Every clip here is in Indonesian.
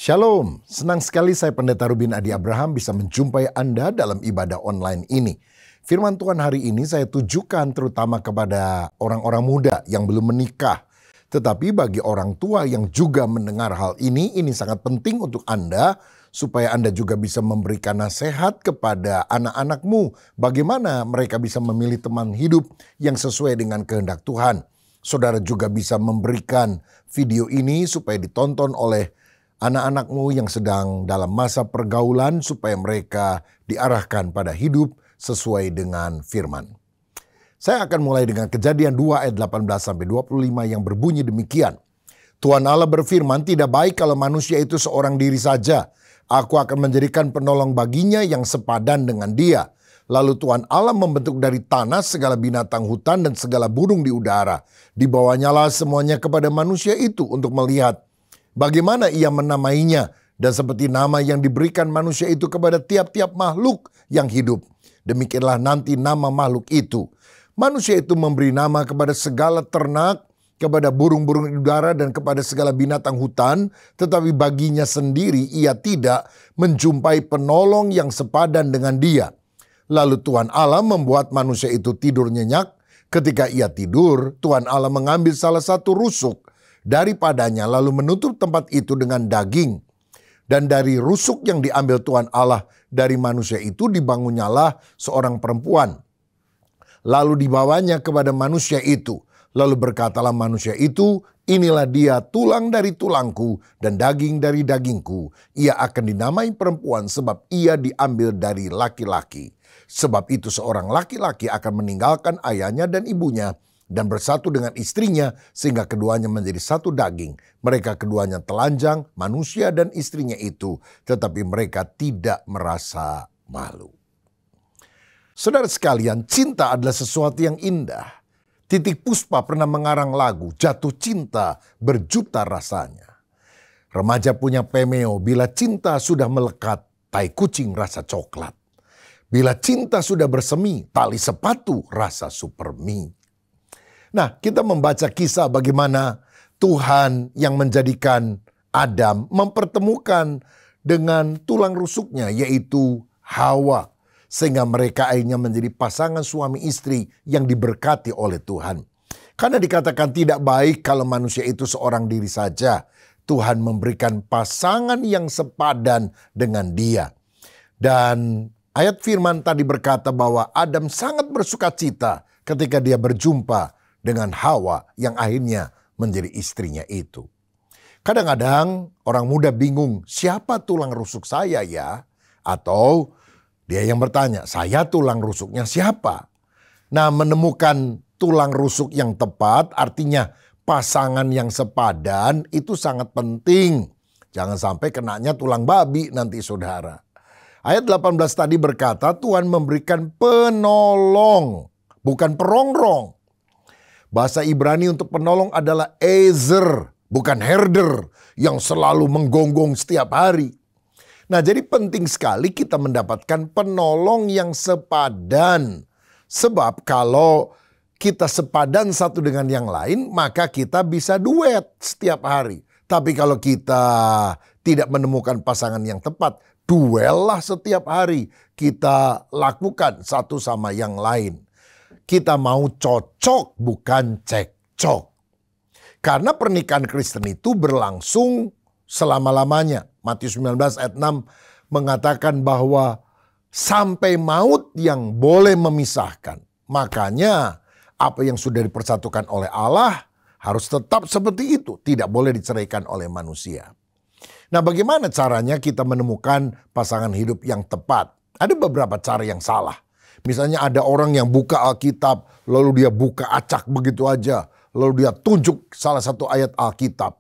Shalom, senang sekali saya Pendeta Rubin Adi Abraham bisa menjumpai Anda dalam ibadah online ini. Firman Tuhan hari ini saya tujukan terutama kepada orang-orang muda yang belum menikah. Tetapi bagi orang tua yang juga mendengar hal ini sangat penting untuk Anda, supaya Anda juga bisa memberikan nasihat kepada anak-anakmu. Bagaimana mereka bisa memilih teman hidup yang sesuai dengan kehendak Tuhan. Saudara juga bisa memberikan video ini supaya ditonton oleh anak-anakmu yang sedang dalam masa pergaulan supaya mereka diarahkan pada hidup sesuai dengan firman. Saya akan mulai dengan Kejadian 2 ayat 18-25 yang berbunyi demikian. Tuhan Allah berfirman, tidak baik kalau manusia itu seorang diri saja. Aku akan menjadikan penolong baginya yang sepadan dengan dia. Lalu Tuhan Allah membentuk dari tanah segala binatang hutan dan segala burung di udara. Dibawanyalah semuanya kepada manusia itu untuk melihat bagaimana ia menamainya, dan seperti nama yang diberikan manusia itu kepada tiap-tiap makhluk yang hidup. Demikianlah nanti nama makhluk itu. Manusia itu memberi nama kepada segala ternak, kepada burung-burung di udara, dan kepada segala binatang hutan. Tetapi baginya sendiri ia tidak menjumpai penolong yang sepadan dengan dia. Lalu Tuhan Allah membuat manusia itu tidur nyenyak. Ketika ia tidur, Tuhan Allah mengambil salah satu rusuk daripadanya lalu menutup tempat itu dengan daging. Dan dari rusuk yang diambil Tuhan Allah dari manusia itu dibangunnyalah seorang perempuan. Lalu dibawanya kepada manusia itu. Lalu berkatalah manusia itu, inilah dia tulang dari tulangku dan daging dari dagingku. Ia akan dinamai perempuan sebab ia diambil dari laki-laki. Sebab itu seorang laki-laki akan meninggalkan ayahnya dan ibunya dan bersatu dengan istrinya sehingga keduanya menjadi satu daging. Mereka keduanya telanjang, manusia dan istrinya itu, tetapi mereka tidak merasa malu. Saudara sekalian, cinta adalah sesuatu yang indah. Titik Puspa pernah mengarang lagu Jatuh Cinta Berjuta Rasanya. Remaja punya pemeo, bila cinta sudah melekat, tai kucing rasa coklat. Bila cinta sudah bersemi, tali sepatu rasa supermi. Nah, kita membaca kisah bagaimana Tuhan yang menjadikan Adam mempertemukan dengan tulang rusuknya, yaitu Hawa. Sehingga mereka akhirnya menjadi pasangan suami istri yang diberkati oleh Tuhan. Karena dikatakan tidak baik kalau manusia itu seorang diri saja. Tuhan memberikan pasangan yang sepadan dengan dia. Dan ayat firman tadi berkata bahwa Adam sangat bersukacita ketika dia berjumpa dengan Hawa yang akhirnya menjadi istrinya itu. Kadang-kadang orang muda bingung, siapa tulang rusuk saya ya? Atau dia yang bertanya, saya tulang rusuknya siapa? Nah, menemukan tulang rusuk yang tepat artinya pasangan yang sepadan itu sangat penting. Jangan sampai kenanya tulang babi nanti saudara. Ayat 18 tadi berkata Tuhan memberikan penolong, bukan perongrong. Bahasa Ibrani untuk penolong adalah ezer, bukan herder yang selalu menggonggong setiap hari. Nah, jadi penting sekali kita mendapatkan penolong yang sepadan. Sebab kalau kita sepadan satu dengan yang lain, maka kita bisa duet setiap hari. Tapi kalau kita tidak menemukan pasangan yang tepat, duel lah setiap hari. Kita lakukan satu sama yang lain. Kita mau cocok bukan cekcok. Karena pernikahan Kristen itu berlangsung selama-lamanya. Matius 19 ayat 6 mengatakan bahwa sampai maut yang boleh memisahkan. Makanya apa yang sudah dipersatukan oleh Allah harus tetap seperti itu. Tidak boleh diceraikan oleh manusia. Nah, bagaimana caranya kita menemukan pasangan hidup yang tepat? Ada beberapa cara yang salah. Misalnya ada orang yang buka Alkitab, lalu dia buka acak begitu aja. Lalu dia tunjuk salah satu ayat Alkitab.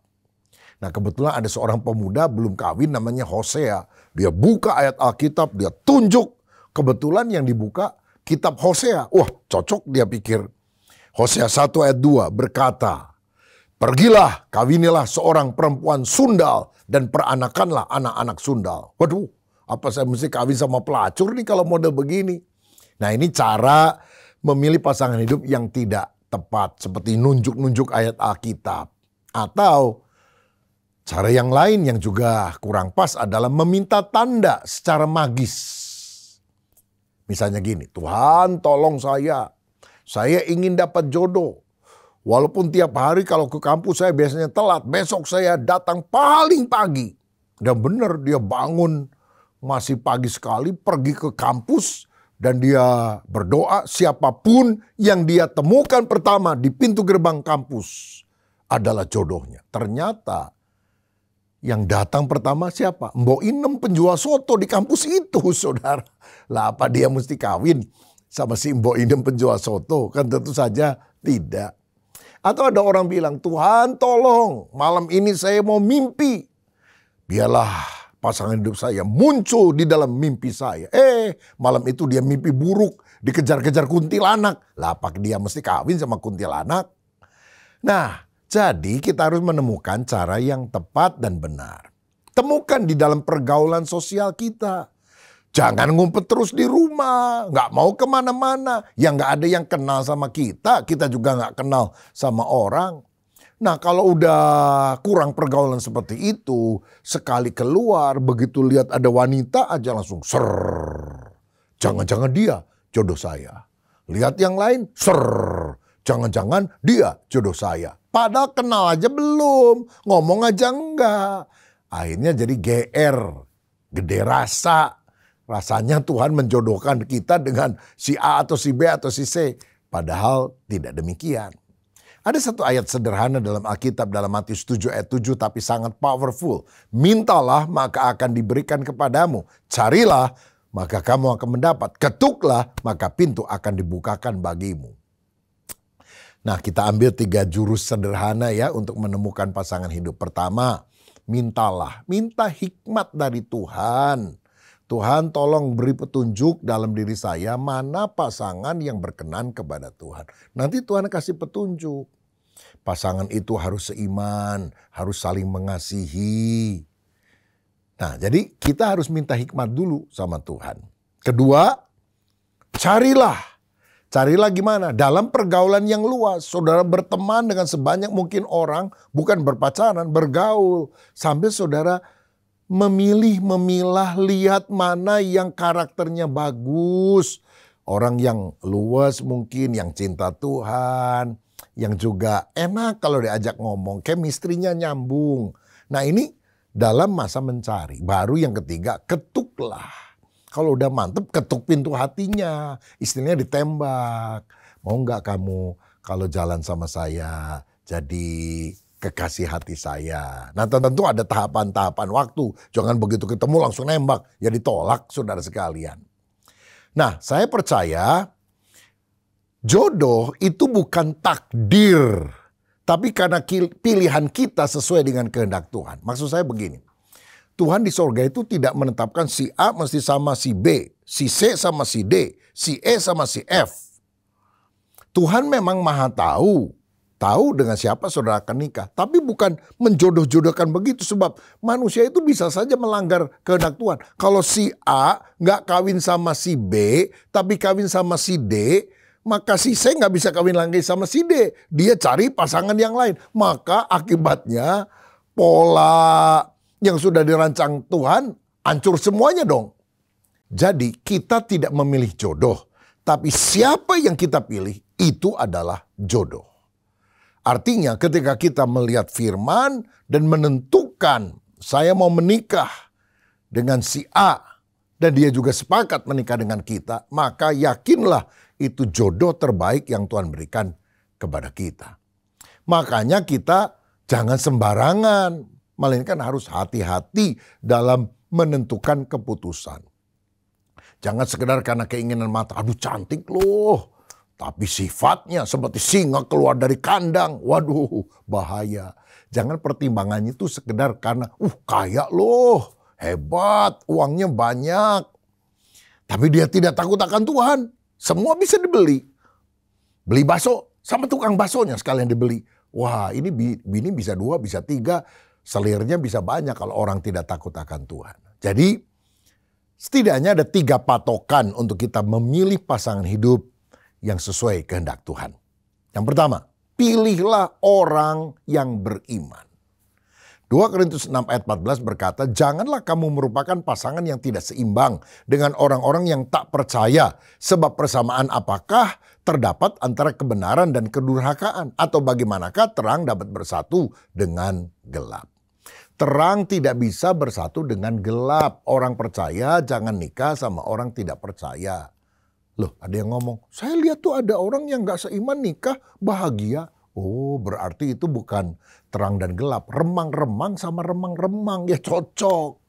Nah, kebetulan ada seorang pemuda belum kawin namanya Hosea. Dia buka ayat Alkitab, dia tunjuk. Kebetulan yang dibuka kitab Hosea. Wah, cocok dia pikir. Hosea 1 ayat 2 berkata, pergilah, kawinilah seorang perempuan sundal dan peranakanlah anak-anak sundal. Waduh, apa saya mesti kawin sama pelacur nih kalau model begini? Nah, ini cara memilih pasangan hidup yang tidak tepat. Seperti nunjuk-nunjuk ayat Alkitab. Atau Cara yang lain yang juga kurang pas adalah meminta tanda secara magis. Misalnya gini, Tuhan tolong saya ingin dapat jodoh. Walaupun tiap hari kalau ke kampus saya biasanya telat, besok saya datang paling pagi. Dan benar dia bangun masih pagi sekali pergi ke kampus dan dia berdoa siapapun yang dia temukan pertama di pintu gerbang kampus adalah jodohnya. Ternyata yang datang pertama siapa? Mbok Inem penjual soto di kampus itu, saudara. Lah apa dia mesti kawin sama si Mbok Inem penjual soto? Kan tentu saja tidak. Atau ada orang bilang, Tuhan tolong malam ini saya mau mimpi. Biarlah pasangan hidup saya muncul di dalam mimpi saya. Malam itu dia mimpi buruk, dikejar-kejar kuntilanak. Lah apa dia mesti kawin sama kuntilanak? Nah, jadi kita harus menemukan cara yang tepat dan benar. Temukan di dalam pergaulan sosial kita. Jangan ngumpet terus di rumah, nggak mau kemana-mana. Yang nggak ada yang kenal sama kita juga nggak kenal sama orang. Nah kalau udah kurang pergaulan seperti itu, sekali keluar begitu lihat ada wanita aja langsung ser. Jangan-jangan dia jodoh saya. Lihat yang lain ser. Jangan-jangan dia jodoh saya. Padahal kenal aja belum, ngomong aja enggak. Akhirnya jadi GR, gede rasa. Rasanya Tuhan menjodohkan kita dengan si A atau si B atau si C. Padahal tidak demikian. Ada satu ayat sederhana dalam Alkitab dalam Matius 7 ayat 7 tapi sangat powerful. Mintalah maka akan diberikan kepadamu. Carilah maka kamu akan mendapat. Ketuklah maka pintu akan dibukakan bagimu. Nah kita ambil 3 jurus sederhana ya untuk menemukan pasangan hidup. Pertama, mintalah. Minta hikmat dari Tuhan. Tuhan tolong beri petunjuk dalam diri saya mana pasangan yang berkenan kepada Tuhan. Nanti Tuhan kasih petunjuk. Pasangan itu harus seiman, harus saling mengasihi. Nah jadi kita harus minta hikmat dulu sama Tuhan. Kedua, carilah. Carilah gimana? Dalam pergaulan yang luas. Saudara berteman dengan sebanyak mungkin orang. Bukan berpacaran, bergaul. Sambil saudara memilah, lihat mana yang karakternya bagus. Orang yang luas mungkin, yang cinta Tuhan. Yang juga enak kalau diajak ngomong. Chemistry-nya nyambung. Nah ini dalam masa mencari. Baru yang ketiga, ketuklah. Kalau udah mantep ketuk pintu hatinya. Istilahnya ditembak. Mau nggak kamu kalau jalan sama saya jadi kekasih hati saya. Nah tentu ada tahapan-tahapan waktu. Jangan begitu ketemu langsung nembak. Ya ditolak saudara sekalian. Nah saya percaya jodoh itu bukan takdir. Tapi karena pilihan kita sesuai dengan kehendak Tuhan. Maksud saya begini. Tuhan di sorga itu tidak menetapkan si A mesti sama si B, si C sama si D, si E sama si F. Tuhan memang maha tahu dengan siapa saudara akan nikah. Tapi bukan menjodoh-jodohkan begitu sebab manusia itu bisa saja melanggar kehendak Tuhan. Kalau si A nggak kawin sama si B, tapi kawin sama si D, maka si C nggak bisa kawin lagi sama si D. Dia cari pasangan yang lain. Maka akibatnya pola yang sudah dirancang Tuhan, hancur semuanya dong. Jadi kita tidak memilih jodoh. Tapi siapa yang kita pilih, itu adalah jodoh. Artinya ketika kita melihat firman dan menentukan saya mau menikah dengan si A. Dan dia juga sepakat menikah dengan kita. Maka yakinlah itu jodoh terbaik yang Tuhan berikan kepada kita. Makanya kita jangan sembarangan. Melainkan harus hati-hati dalam menentukan keputusan. Jangan sekedar karena keinginan mata. Aduh cantik loh. Tapi sifatnya seperti singa keluar dari kandang. Waduh bahaya. Jangan pertimbangannya itu sekedar karena kaya loh. Hebat, uangnya banyak. Tapi dia tidak takut akan Tuhan. Semua bisa dibeli. Beli bakso sama tukang baksonya sekalian dibeli. Wah ini bini bisa 2, bisa 3. Selirnya bisa banyak kalau orang tidak takut akan Tuhan. Jadi setidaknya ada 3 patokan untuk kita memilih pasangan hidup yang sesuai kehendak Tuhan. Yang pertama, pilihlah orang yang beriman. 2 Korintus 6 ayat 14 berkata, janganlah kamu merupakan pasangan yang tidak seimbang dengan orang-orang yang tak percaya. Sebab persamaan apakah terdapat antara kebenaran dan kedurhakaan? Atau bagaimanakah terang dapat bersatu dengan gelap? Terang tidak bisa bersatu dengan gelap. Orang percaya jangan nikah sama orang tidak percaya. Loh, ada yang ngomong, saya lihat tuh ada orang yang gak seiman nikah bahagia. Oh, berarti itu bukan terang dan gelap. Remang-remang sama remang-remang, ya cocok.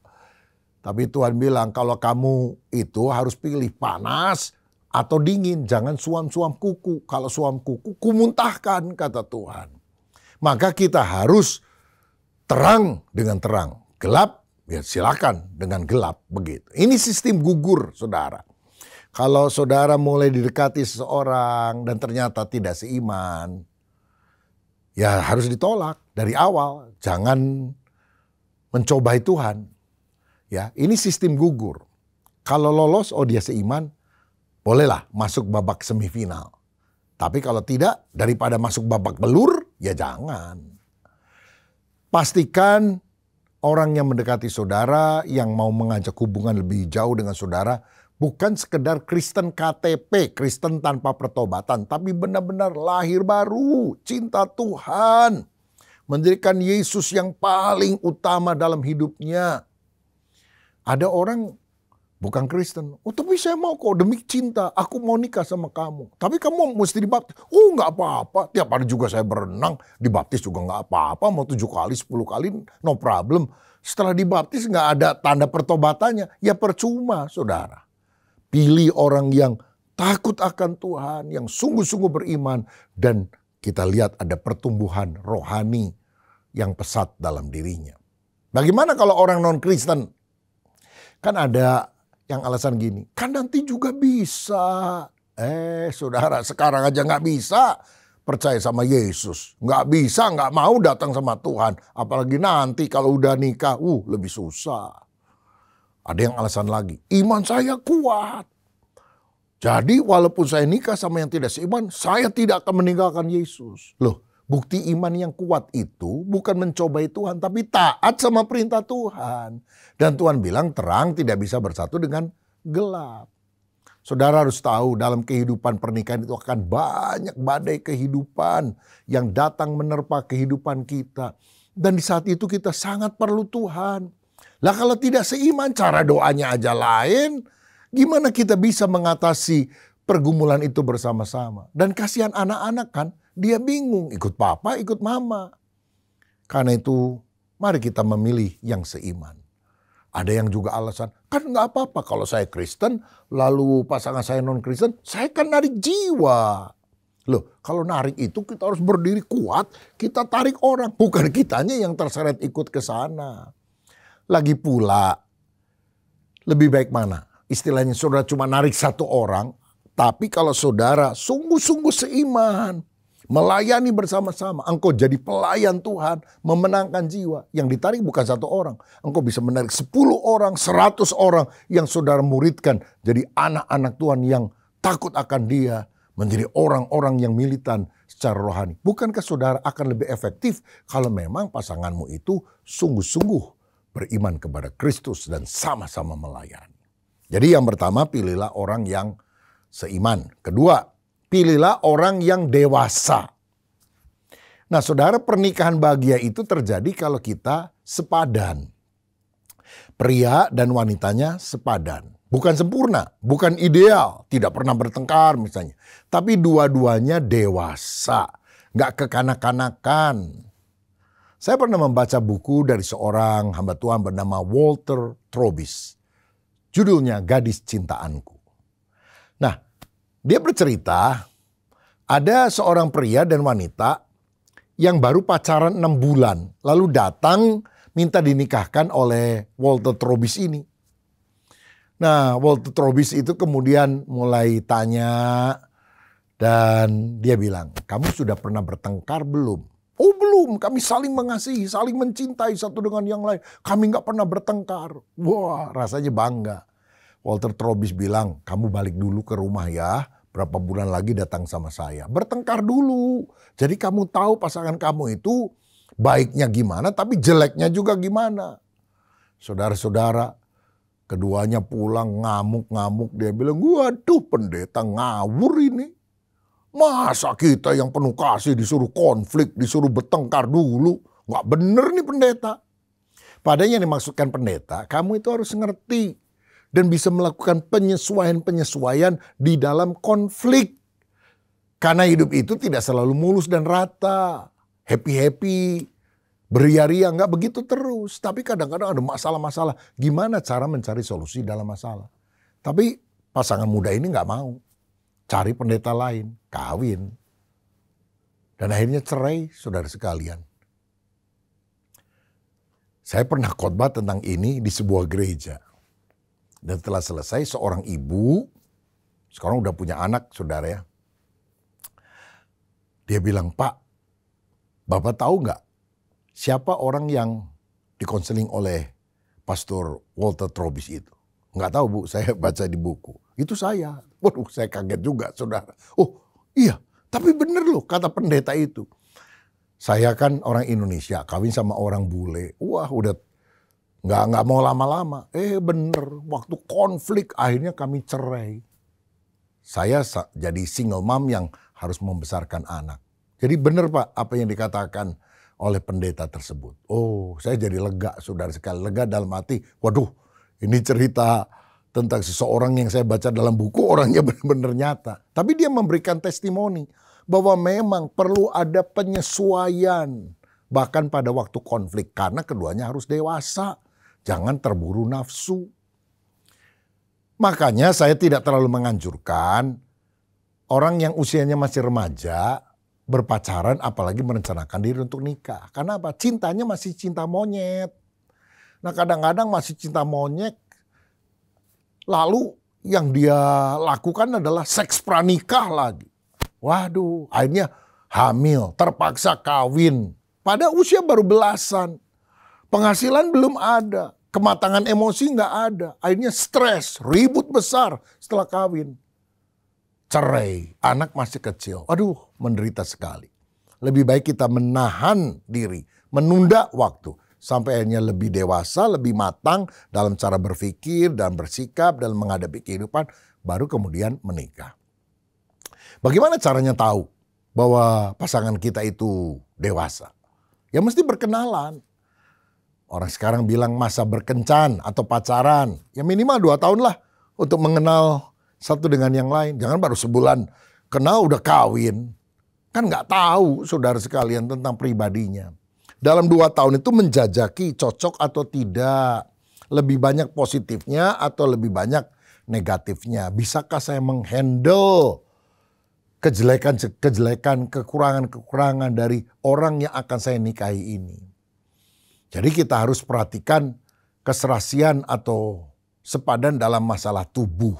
Tapi Tuhan bilang kalau kamu itu harus pilih panas atau dingin. Jangan suam-suam kuku. Kalau suam kuku, kumuntahkan, kata Tuhan. Maka kita harus terang dengan terang. Gelap, ya silakan dengan gelap. Begitu. Ini sistem gugur, saudara. Kalau saudara mulai didekati seseorang dan ternyata tidak seiman, ya harus ditolak dari awal. Jangan mencobai Tuhan. Ya, ini sistem gugur. Kalau lolos, oh dia seiman, bolehlah masuk babak semifinal. Tapi kalau tidak, daripada masuk babak belur, ya jangan. Pastikan orang yang mendekati saudara, yang mau mengajak hubungan lebih jauh dengan saudara, bukan sekedar Kristen KTP, Kristen tanpa pertobatan, tapi benar-benar lahir baru, cinta Tuhan, menjadikan Yesus yang paling utama dalam hidupnya. Ada orang bukan Kristen, oh tapi saya mau kok demi cinta, aku mau nikah sama kamu. Tapi kamu mesti dibaptis. Oh nggak apa-apa, tiap hari juga saya berenang, dibaptis juga nggak apa-apa, mau 7 kali, 10 kali, no problem. Setelah dibaptis nggak ada tanda pertobatannya, ya percuma saudara. Pilih orang yang takut akan Tuhan, yang sungguh-sungguh beriman. Dan kita lihat ada pertumbuhan rohani yang pesat dalam dirinya. Bagaimana kalau orang non-Kristen? Kan ada yang alasan gini, kan nanti juga bisa. Saudara, sekarang aja gak bisa percaya sama Yesus. Gak bisa, gak mau datang sama Tuhan. Apalagi nanti kalau udah nikah, lebih susah. Ada yang alasan lagi, iman saya kuat. Jadi walaupun saya nikah sama yang tidak seiman, saya tidak akan meninggalkan Yesus. Loh, bukti iman yang kuat itu bukan mencobai Tuhan, tapi taat sama perintah Tuhan. Dan Tuhan bilang terang tidak bisa bersatu dengan gelap. Saudara harus tahu dalam kehidupan pernikahan itu akan banyak badai kehidupan yang datang menerpa kehidupan kita. Dan di saat itu kita sangat perlu Tuhan. Lah kalau tidak seiman, cara doanya aja lain. Gimana kita bisa mengatasi pergumulan itu bersama-sama? Dan kasihan anak-anak kan, dia bingung ikut papa, ikut mama. Karena itu mari kita memilih yang seiman. Ada yang juga alasan, kan nggak apa-apa kalau saya Kristen, lalu pasangan saya non-Kristen, saya kan narik jiwa. Loh, kalau narik itu kita harus berdiri kuat, kita tarik orang. Bukan kitanya yang terseret ikut ke sana. Lagi pula, lebih baik mana? Istilahnya saudara cuma narik satu orang, tapi kalau saudara sungguh-sungguh seiman, melayani bersama-sama, engkau jadi pelayan Tuhan, memenangkan jiwa. Yang ditarik bukan satu orang, engkau bisa menarik 10 orang, 100 orang yang saudara muridkan. Jadi anak-anak Tuhan yang takut akan Dia, menjadi orang-orang yang militan secara rohani. Bukankah saudara akan lebih efektif kalau memang pasanganmu itu sungguh-sungguh beriman kepada Kristus dan sama-sama melayani? Jadi yang pertama, pilihlah orang yang seiman. Kedua, pilihlah orang yang dewasa. Nah saudara, pernikahan bahagia itu terjadi kalau kita sepadan. Pria dan wanitanya sepadan. Bukan sempurna, bukan ideal, tidak pernah bertengkar misalnya. Tapi dua-duanya dewasa, gak kekanak-kanakan. Saya pernah membaca buku dari seorang hamba Tuhan bernama Walter Trobis. Judulnya Gadis Cintaanku. Nah, dia bercerita ada seorang pria dan wanita yang baru pacaran 6 bulan. Lalu datang minta dinikahkan oleh Walter Trobis ini. Nah, Walter Trobis itu kemudian mulai tanya dan dia bilang, kamu sudah pernah bertengkar belum? Oh belum, kami saling mengasihi, saling mencintai satu dengan yang lain. Kami gak pernah bertengkar. Wah, rasanya bangga. Walter Trobis bilang, kamu balik dulu ke rumah ya. Berapa bulan lagi datang sama saya. Bertengkar dulu. Jadi kamu tahu pasangan kamu itu Baiknya gimana, tapi jeleknya juga gimana. Saudara-saudara, keduanya pulang ngamuk-ngamuk. Dia bilang, waduh pendeta ngawur ini. Masa kita yang penuh kasih disuruh konflik, disuruh bertengkar dulu. Nggak bener nih pendeta. Padahal yang dimaksudkan pendeta, kamu itu harus ngerti. Dan bisa melakukan penyesuaian-penyesuaian di dalam konflik. Karena hidup itu tidak selalu mulus dan rata. Happy-happy, beria-ria, nggak begitu terus. Tapi kadang-kadang ada masalah-masalah. Gimana cara mencari solusi dalam masalah. Tapi pasangan muda ini nggak mau. Cari pendeta lain, kawin. Dan akhirnya cerai, saudara sekalian. Saya pernah khotbah tentang ini di sebuah gereja. Dan setelah selesai seorang ibu, sekarang udah punya anak saudara ya. Dia bilang, Pak, Bapak tahu nggak siapa orang yang dikonseling oleh Pastor Walter Trobis itu? Nggak tahu Bu, saya baca di buku. Itu saya. Waduh, saya kaget juga saudara. Oh iya, tapi bener loh kata pendeta itu. Saya kan orang Indonesia, kawin sama orang bule. Wah udah nggak mau lama-lama. Bener, waktu konflik akhirnya kami cerai. Saya jadi single mom yang harus membesarkan anak. Jadi benar Pak apa yang dikatakan oleh pendeta tersebut. Oh saya jadi lega saudara sekali. Lega dalam hati. Waduh ini cerita tentang seseorang yang saya baca dalam buku. Orangnya benar-benar nyata. Tapi dia memberikan testimoni. Bahwa memang perlu ada penyesuaian. Bahkan pada waktu konflik. Karena keduanya harus dewasa. Jangan terburu nafsu. Makanya saya tidak terlalu menganjurkan orang yang usianya masih remaja berpacaran apalagi merencanakan diri untuk nikah. Karena apa? Cintanya masih cinta monyet. Nah kadang-kadang masih cinta monyet. Lalu yang dia lakukan adalah seks pranikah lagi. Waduh akhirnya hamil, terpaksa kawin. Pada usia baru belasan. Penghasilan belum ada. Kematangan emosi nggak ada. Akhirnya stres, ribut besar setelah kawin. Cerai, anak masih kecil. Aduh, menderita sekali. Lebih baik kita menahan diri, menunda waktu. Sampai akhirnya lebih dewasa, lebih matang dalam cara berpikir dan bersikap dalam menghadapi kehidupan. Baru kemudian menikah. Bagaimana caranya tahu bahwa pasangan kita itu dewasa? Ya mesti berkenalan. Orang sekarang bilang masa berkencan atau pacaran. Ya minimal 2 tahun lah untuk mengenal satu dengan yang lain. Jangan baru sebulan kenal udah kawin. Kan nggak tahu saudara sekalian tentang pribadinya. Dalam 2 tahun itu menjajaki cocok atau tidak. Lebih banyak positifnya atau lebih banyak negatifnya. Bisakah saya menghandle kejelekan, kekurangan dari orang yang akan saya nikahi ini. Jadi kita harus perhatikan keserasian atau sepadan dalam masalah tubuh.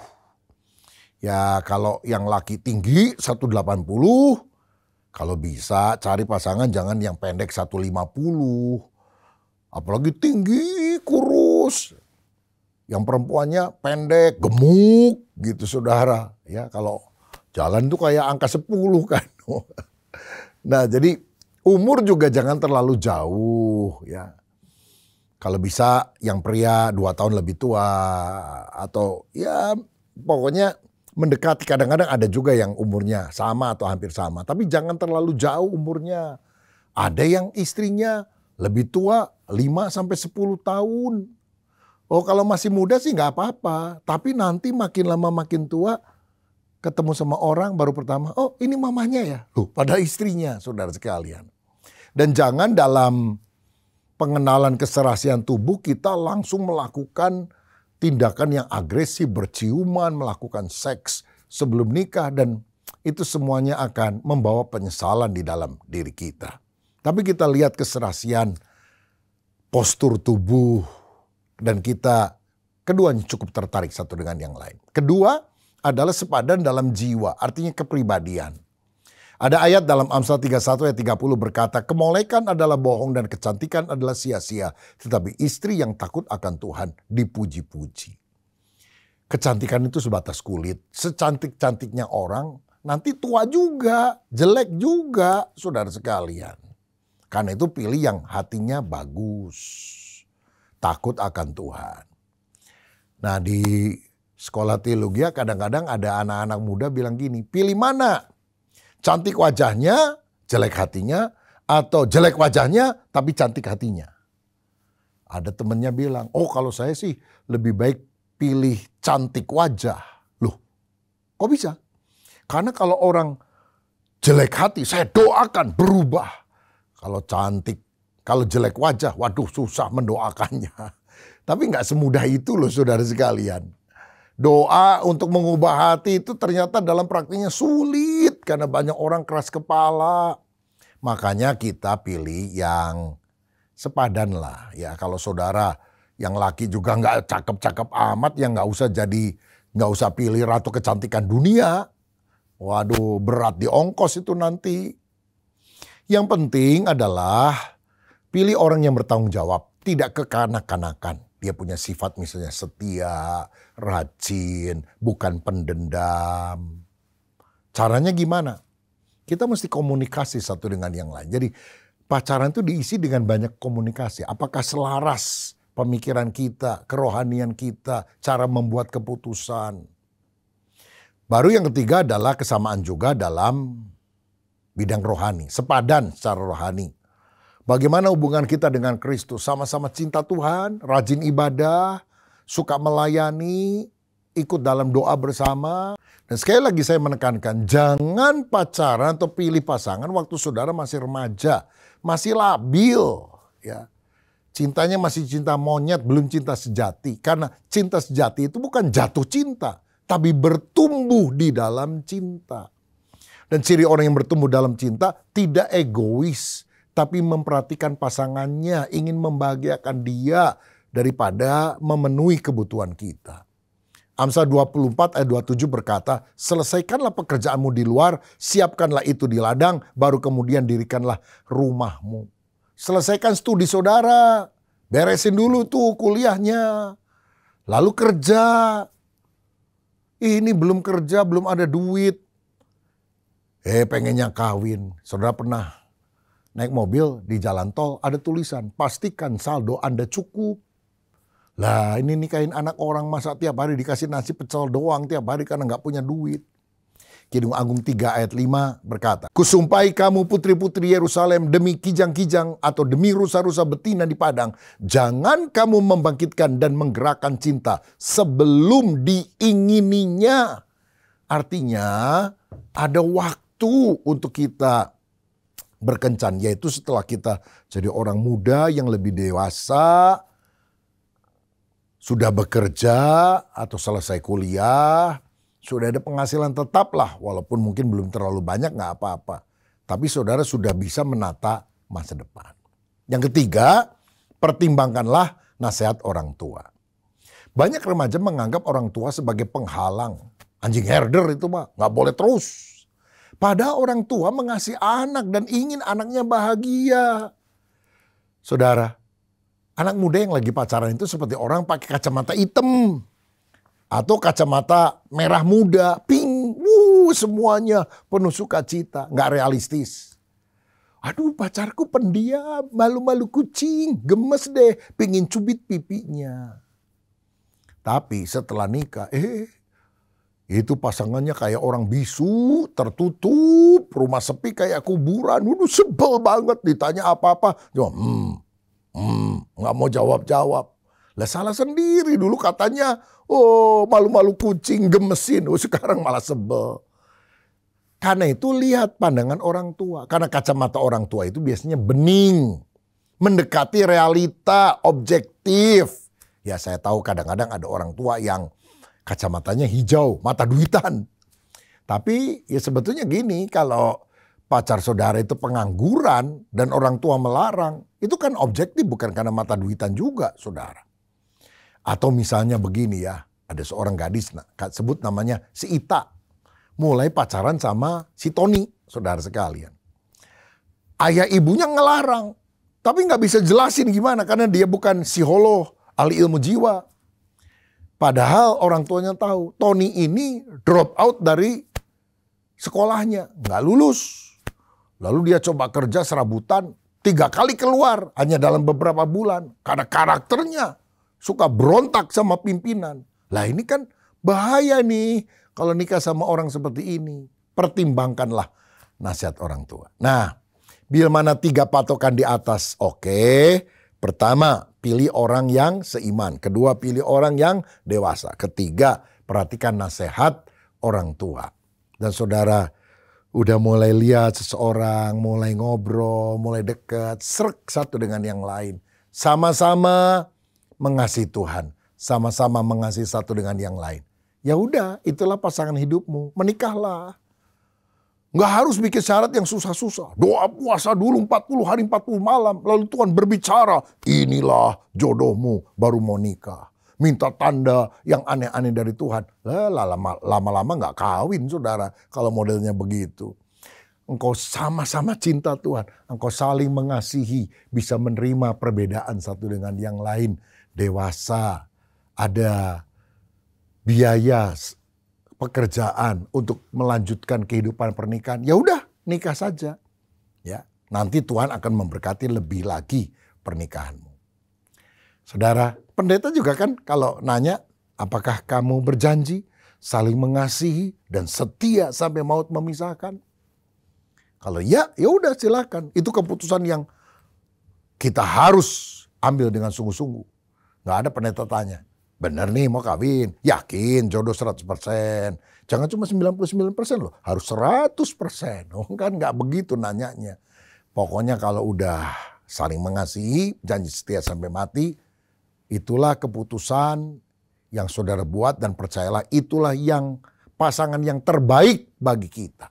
Ya kalau yang laki tinggi 180, kalau bisa cari pasangan jangan yang pendek 150. Apalagi tinggi, kurus. Yang perempuannya pendek, gemuk gitu saudara. Ya kalau jalan tuh kayak angka 10 kan. Nah jadi umur juga jangan terlalu jauh ya. Kalau bisa yang pria 2 tahun lebih tua atau ya pokoknya mendekati. Kadang-kadang ada juga yang umurnya sama atau hampir sama. Tapi jangan terlalu jauh umurnya. Ada yang istrinya lebih tua 5-10 tahun. Oh kalau masih muda sih nggak apa-apa. Tapi nanti makin lama makin tua ketemu sama orang baru pertama. Oh ini mamanya ya. Pada istrinya saudara sekalian. Dan jangan dalam pengenalan keserasian tubuh kita langsung melakukan tindakan yang agresif, berciuman, melakukan seks sebelum nikah. Dan itu semuanya akan membawa penyesalan di dalam diri kita. Tapi kita lihat keserasian postur tubuh dan kita keduanya cukup tertarik satu dengan yang lain. Kedua adalah sepadan dalam jiwa, artinya kepribadian. Ada ayat dalam Amsal 31 ayat 30 berkata, kemolekan adalah bohong dan kecantikan adalah sia-sia. Tetapi istri yang takut akan Tuhan dipuji-puji. Kecantikan itu sebatas kulit. Secantik-cantiknya orang nanti tua juga, jelek juga saudara sekalian. Karena itu pilih yang hatinya bagus, takut akan Tuhan. Nah di sekolah teologi kadang-kadang ada anak-anak muda bilang gini, pilih mana? Cantik wajahnya, jelek hatinya, atau jelek wajahnya tapi cantik hatinya. Ada temennya bilang, oh kalau saya sih lebih baik pilih cantik wajah. Loh, kok bisa? Karena kalau orang jelek hati, saya doakan berubah. Kalau cantik, kalau jelek wajah, waduh susah mendoakannya. Tapi nggak semudah itu loh saudara sekalian. Doa untuk mengubah hati itu ternyata dalam praktiknya sulit. Karena banyak orang keras kepala. Makanya kita pilih yang sepadan lah. Ya kalau saudara yang laki juga nggak cakep-cakep amat, ya nggak usah pilih ratu kecantikan dunia. Waduh berat di ongkos itu nanti. Yang penting adalah pilih orang yang bertanggung jawab, tidak kekanak-kanakan. Dia punya sifat misalnya setia, rajin, bukan pendendam. Caranya gimana? Kita mesti komunikasi satu dengan yang lain. Jadi pacaran itu diisi dengan banyak komunikasi. Apakah selaras pemikiran kita, kerohanian kita, cara membuat keputusan. Baru yang ketiga adalah kesamaan juga dalam bidang rohani. Sepadan secara rohani. Bagaimana hubungan kita dengan Kristus? Sama-sama cinta Tuhan, rajin ibadah, suka melayani, ikut dalam doa bersama. Dan sekali lagi saya menekankan, jangan pacaran atau pilih pasangan waktu saudara masih remaja, masih labil. Ya. Cintanya masih cinta monyet, belum cinta sejati. Karena cinta sejati itu bukan jatuh cinta, tapi bertumbuh di dalam cinta. Dan ciri orang yang bertumbuh dalam cinta tidak egois, tapi memperhatikan pasangannya, ingin membahagiakan dia daripada memenuhi kebutuhan kita. Amsal 24 ayat 27 berkata, selesaikanlah pekerjaanmu di luar, siapkanlah itu di ladang, baru kemudian dirikanlah rumahmu. Selesaikan studi saudara, beresin dulu tuh kuliahnya, lalu kerja. Ini belum kerja, belum ada duit. Pengennya kawin. Saudara pernah naik mobil di jalan tol, ada tulisan, pastikan saldo Anda cukup. Lah ini nikahin anak orang, masa tiap hari dikasih nasi pecel doang tiap hari karena nggak punya duit. Kidung Agung 3 ayat 5 berkata, kusumpahi kamu putri-putri Yerusalem demi kijang-kijang atau demi rusa-rusa betina di padang. Jangan kamu membangkitkan dan menggerakkan cinta sebelum diingininya. Artinya ada waktu untuk kita berkencan, yaitu setelah kita jadi orang muda yang lebih dewasa, sudah bekerja atau selesai kuliah, sudah ada penghasilan tetap lah, walaupun mungkin belum terlalu banyak nggak apa-apa. Tapi saudara sudah bisa menata masa depan. Yang ketiga, pertimbangkanlah nasihat orang tua. Banyak remaja menganggap orang tua sebagai penghalang. Anjing herder itu mah, nggak boleh terus. Padahal orang tua mengasihi anak dan ingin anaknya bahagia. Saudara, anak muda yang lagi pacaran itu seperti orang pakai kacamata hitam. Atau kacamata merah muda, pink, semuanya penuh sukacita, nggak realistis. Aduh pacarku pendiam, malu-malu kucing, gemes deh, pengen cubit pipinya. Tapi setelah nikah, itu pasangannya kayak orang bisu, tertutup, rumah sepi kayak kuburan. Waduh sebel banget ditanya apa-apa. Nggak mau jawab-jawab. Lah salah sendiri, dulu katanya malu-malu kucing, gemesin. Sekarang malah sebel. Karena itu lihat pandangan orang tua. Karena kacamata orang tua itu biasanya bening. Mendekati realita, objektif. Ya saya tahu kadang-kadang ada orang tua yang kacamatanya hijau, mata duitan. Tapi ya sebetulnya gini, kalau pacar saudara itu pengangguran dan orang tua melarang, itu kan objektif, bukan karena mata duitan juga saudara. Atau misalnya begini ya, ada seorang gadis, sebut namanya si Ita. Mulai pacaran sama si Tony, saudara sekalian. Ayah ibunya ngelarang, tapi nggak bisa jelasin gimana, karena dia bukan psikolog, ahli ilmu jiwa. Padahal orang tuanya tahu, Tony ini drop out dari sekolahnya, nggak lulus. Lalu dia coba kerja serabutan, 3 kali keluar hanya dalam beberapa bulan. Karena karakternya suka berontak sama pimpinan. Lah ini kan bahaya nih kalau nikah sama orang seperti ini. Pertimbangkanlah nasihat orang tua. Nah, bila mana 3 patokan di atas, oke. Pertama, pilih orang yang seiman. Kedua, pilih orang yang dewasa. Ketiga, perhatikan nasihat orang tua. Dan saudara udah mulai lihat seseorang, mulai ngobrol, mulai dekat, srek satu dengan yang lain. Sama-sama mengasihi Tuhan, sama-sama mengasihi satu dengan yang lain. Ya udah, itulah pasangan hidupmu, menikahlah. Nggak harus bikin syarat yang susah-susah. Doa puasa dulu 40 hari 40 malam. Lalu Tuhan berbicara, inilah jodohmu baru mau nikah. Minta tanda yang aneh-aneh dari Tuhan. Lama-lama nggak kawin saudara kalau modelnya begitu. Engkau sama-sama cinta Tuhan. Engkau saling mengasihi. Bisa menerima perbedaan satu dengan yang lain. Dewasa. Ada biaya pekerjaan untuk melanjutkan kehidupan pernikahan. Ya udah, nikah saja. Ya, nanti Tuhan akan memberkati lebih lagi pernikahanmu. Saudara, pendeta juga kan kalau nanya, apakah kamu berjanji saling mengasihi dan setia sampai maut memisahkan? Kalau ya, ya udah silakan. Itu keputusan yang kita harus ambil dengan sungguh-sungguh. Nggak ada pendeta tanya, bener nih mau kawin, yakin jodoh 100%. Jangan cuma 99% loh, harus 100%. Oh, kan nggak begitu nanyanya. Pokoknya kalau udah saling mengasihi, janji setia sampai mati, itulah keputusan yang saudara buat dan percayalah itulah yang pasangan yang terbaik bagi kita.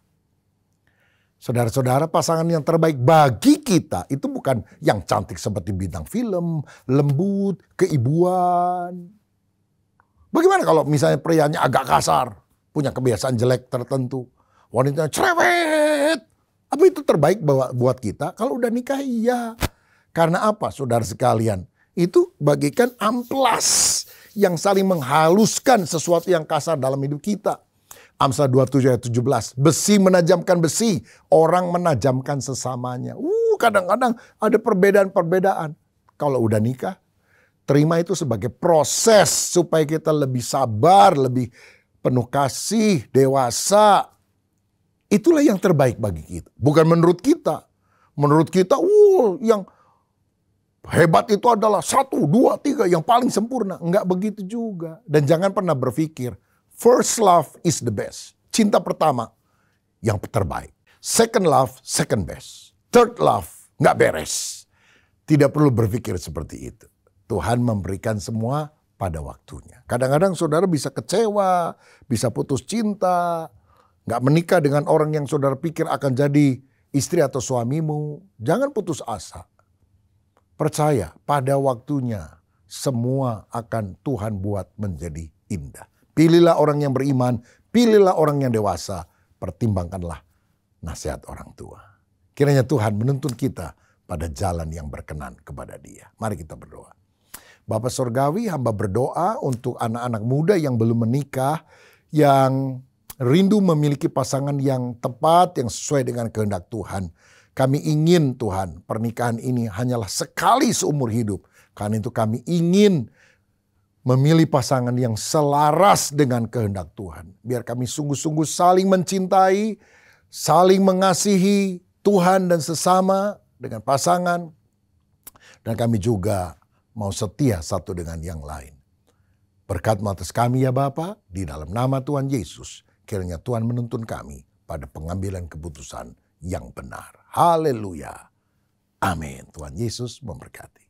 Saudara-saudara, pasangan yang terbaik bagi kita itu bukan yang cantik seperti bintang film, lembut, keibuan. Bagaimana kalau misalnya prianya agak kasar, punya kebiasaan jelek tertentu, wanitanya cerewet. Apa itu terbaik buat kita? Kalau udah nikah iya. Karena apa saudara sekalian? Itu bagikan amplas yang saling menghaluskan sesuatu yang kasar dalam hidup kita. Amsal 27 ayat 17. Besi menajamkan besi, orang menajamkan sesamanya. Kadang-kadang ada perbedaan-perbedaan. Kalau udah nikah, terima itu sebagai proses supaya kita lebih sabar, lebih penuh kasih, dewasa. Itulah yang terbaik bagi kita. Bukan menurut kita. Menurut kita, yang hebat itu adalah 1, 2, 3 yang paling sempurna. Enggak begitu juga. Dan jangan pernah berpikir, first love is the best. Cinta pertama yang terbaik. Second love, second best. Third love, nggak beres. Tidak perlu berpikir seperti itu. Tuhan memberikan semua pada waktunya. Kadang-kadang saudara bisa kecewa, bisa putus cinta, nggak menikah dengan orang yang saudara pikir akan jadi istri atau suamimu. Jangan putus asa. Percaya pada waktunya semua akan Tuhan buat menjadi indah. Pilihlah orang yang beriman, pilihlah orang yang dewasa, pertimbangkanlah nasihat orang tua. Kiranya Tuhan menuntun kita pada jalan yang berkenan kepada Dia. Mari kita berdoa. Bapa Surgawi, hamba berdoa untuk anak-anak muda yang belum menikah, yang rindu memiliki pasangan yang tepat, yang sesuai dengan kehendak Tuhan. Kami ingin Tuhan, pernikahan ini hanyalah sekali seumur hidup. Karena itu kami ingin memilih pasangan yang selaras dengan kehendak Tuhan. Biar kami sungguh-sungguh saling mencintai, saling mengasihi Tuhan dan sesama dengan pasangan. Dan kami juga mau setia satu dengan yang lain. Berkat atas kami ya Bapa, di dalam nama Tuhan Yesus, kiranya Tuhan menuntun kami pada pengambilan keputusan yang benar. Haleluya. Amin. Tuhan Yesus memberkati.